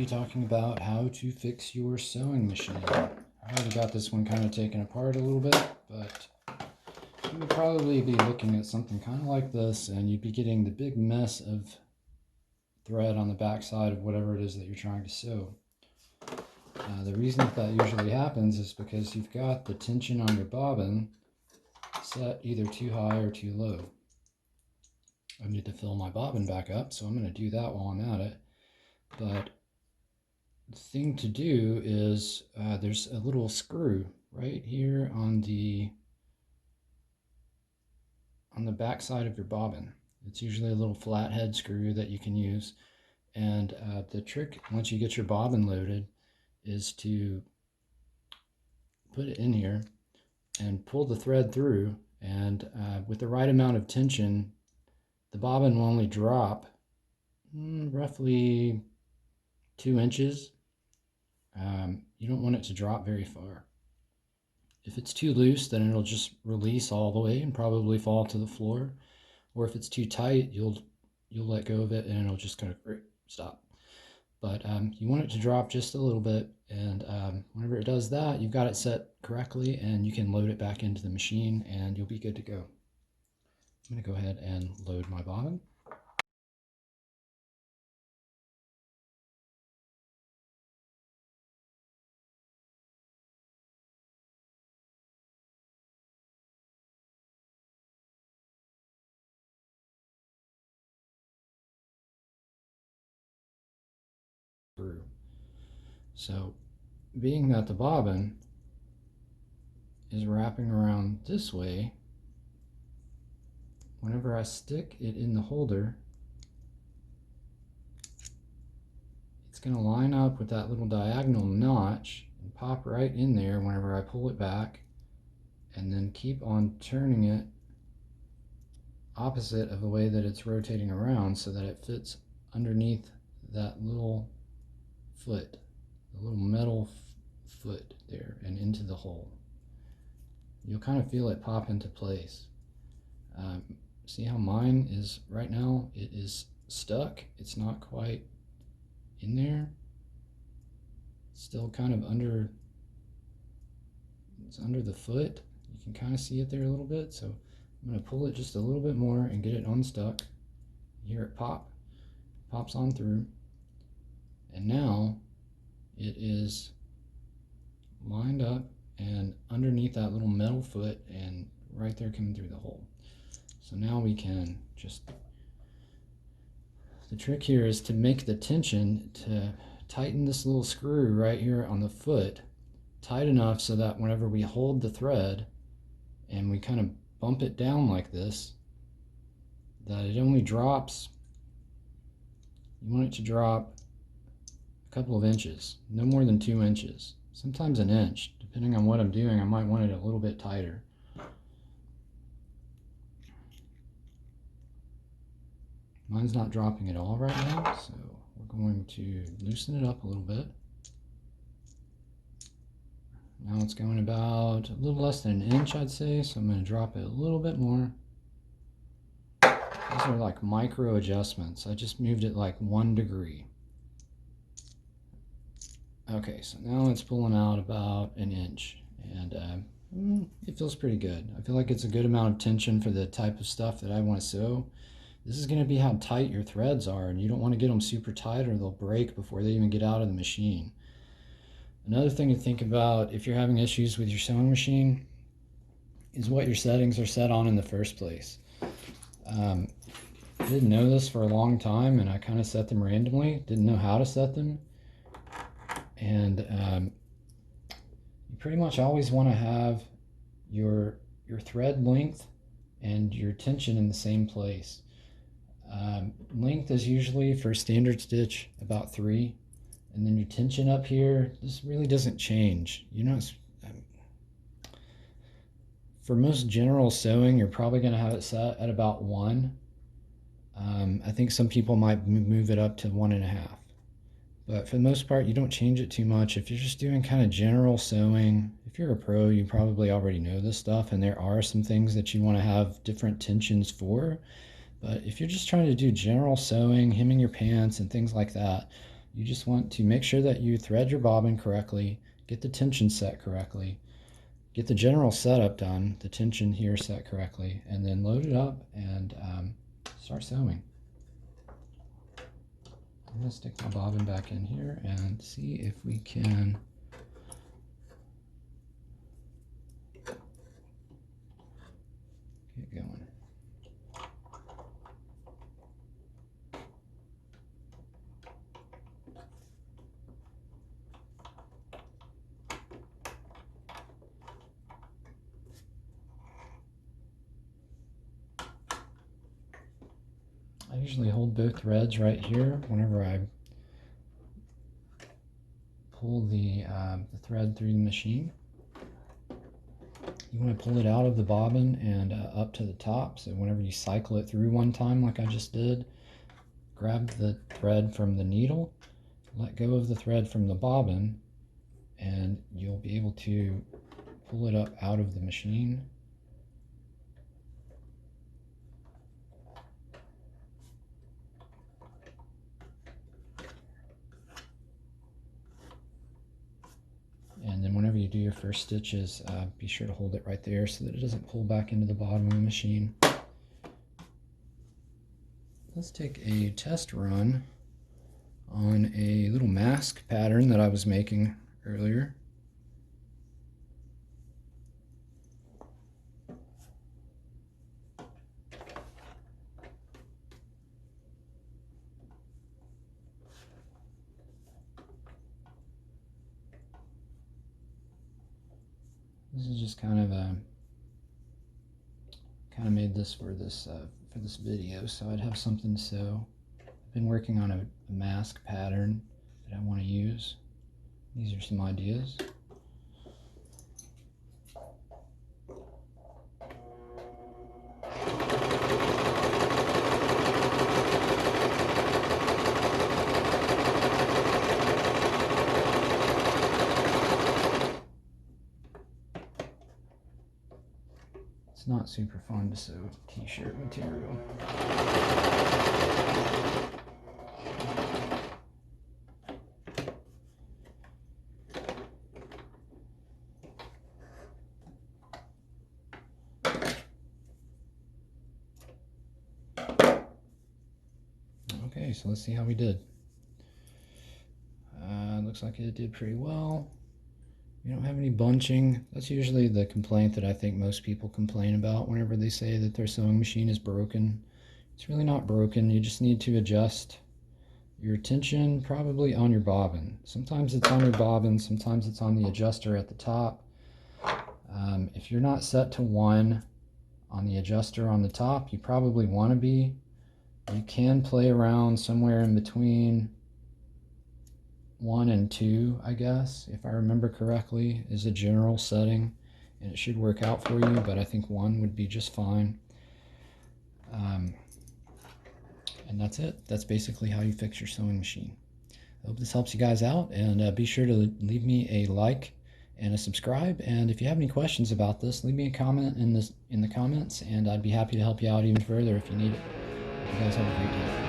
talking about how to fix your sewing machine. I already got this one kind of taken apart a little bit, but you would probably be looking at something kind of like this, and you'd be getting the big mess of thread on the back side of whatever it is that you're trying to sew. The reason that usually happens is because you've got the tension on your bobbin set either too high or too low. I need to fill my bobbin back up, so I'm going to do that while I'm at it. But the thing to do is there's a little screw right here on the back side of your bobbin. It's usually a little flathead screw that you can use, and the trick once you get your bobbin loaded is to put it in here and pull the thread through, and with the right amount of tension the bobbin will only drop roughly 2 inches. You don't want it to drop very far. If it's too loose, then it'll just release all the way and probably fall to the floor. Or if it's too tight, you'll let go of it and it'll just kind of stop. But you want it to drop just a little bit, and whenever it does that, you've got it set correctly and you can load it back into the machine and you'll be good to go. I'm going to go ahead and load my bobbin. Through. So being that the bobbin is wrapping around this way, whenever I stick it in the holder, it's going to line up with that little diagonal notch and pop right in there whenever I pull it back, and then keep on turning it opposite of the way that it's rotating around so that it fits underneath that little foot, the little metal foot there, and into the hole. You'll kind of feel it pop into place. See how mine is right now? It is stuck. It's not quite in there. It's still kind of under. It's under the foot. You can kind of see it there a little bit. So I'm going to pull it just a little bit more and get it unstuck. You hear it pop. Pops on through. And now it is lined up and underneath that little metal foot and right there coming through the hole. So now we can just, the trick here is to make the tension to tighten this little screw right here on the foot tight enough so that whenever we hold the thread and we kind of bump it down like this, that it only drops, you want it to drop a couple of inches, no more than 2 inches, sometimes an inch. Depending on what I'm doing, I might want it a little bit tighter. Mine's not dropping at all right now, so we're going to loosen it up a little bit. Now it's going about a little less than an inch, I'd say, so I'm going to drop it a little bit more. These are like micro adjustments. I just moved it like 1 degree. Okay, so now it's pulling out about an inch, and it feels pretty good. I feel like it's a good amount of tension for the type of stuff that I want to sew. This is going to be how tight your threads are, and you don't want to get them super tight or they'll break before they even get out of the machine. Another thing to think about if you're having issues with your sewing machine is what your settings are set on in the first place. I didn't know this for a long time, and I kind of set them randomly, didn't know how to set them. And you pretty much always want to have your thread length and your tension in the same place. Length is usually for standard stitch about 3, and then your tension up here, this really doesn't change. You know, for most general sewing, you're probably going to have it set at about 1. I think some people might move it up to 1.5. But for the most part, you don't change it too much. If you're just doing kind of general sewing, if you're a pro, you probably already know this stuff, and there are some things that you want to have different tensions for. But if you're just trying to do general sewing, hemming your pants and things like that, You just want to make sure that you thread your bobbin correctly, get the tension set correctly, get the general setup done, the tension here set correctly, and then load it up and start sewing. I'm going to stick my bobbin back in here and see if we can get going. I usually hold both threads right here whenever I pull the thread through the machine. You want to pull it out of the bobbin and up to the top, so whenever you cycle it through one time like I just did, grab the thread from the needle, let go of the thread from the bobbin, and you'll be able to pull it up out of the machine. And then whenever you do your first stitches, be sure to hold it right there so that it doesn't pull back into the bottom of the machine. Let's take a test run on a little mask pattern that I was making earlier. This is just kind of made this for this video, so I'd have something to sew. I've been working on a mask pattern that I want to use. These are some ideas. It's not super fun to sew t-shirt material. Okay, so let's see how we did. Looks like it did pretty well. We don't have any bunching. That's usually the complaint that I think most people complain about whenever they say that their sewing machine is broken. It's really not broken. You just need to adjust your tension probably on your bobbin. Sometimes it's on your bobbin, sometimes it's on the adjuster at the top. If you're not set to 1 on the adjuster on the top, you probably want to be. You can play around somewhere in between 1 and 2, I guess, if I remember correctly, is a general setting, and it should work out for you, but I think 1 would be just fine. And that's it. That's basically how you fix your sewing machine. I hope this helps you guys out, and be sure to leave me a like and a subscribe, and if you have any questions about this, leave me a comment in the comments, and I'd be happy to help you out even further if you need it. You guys have a great day.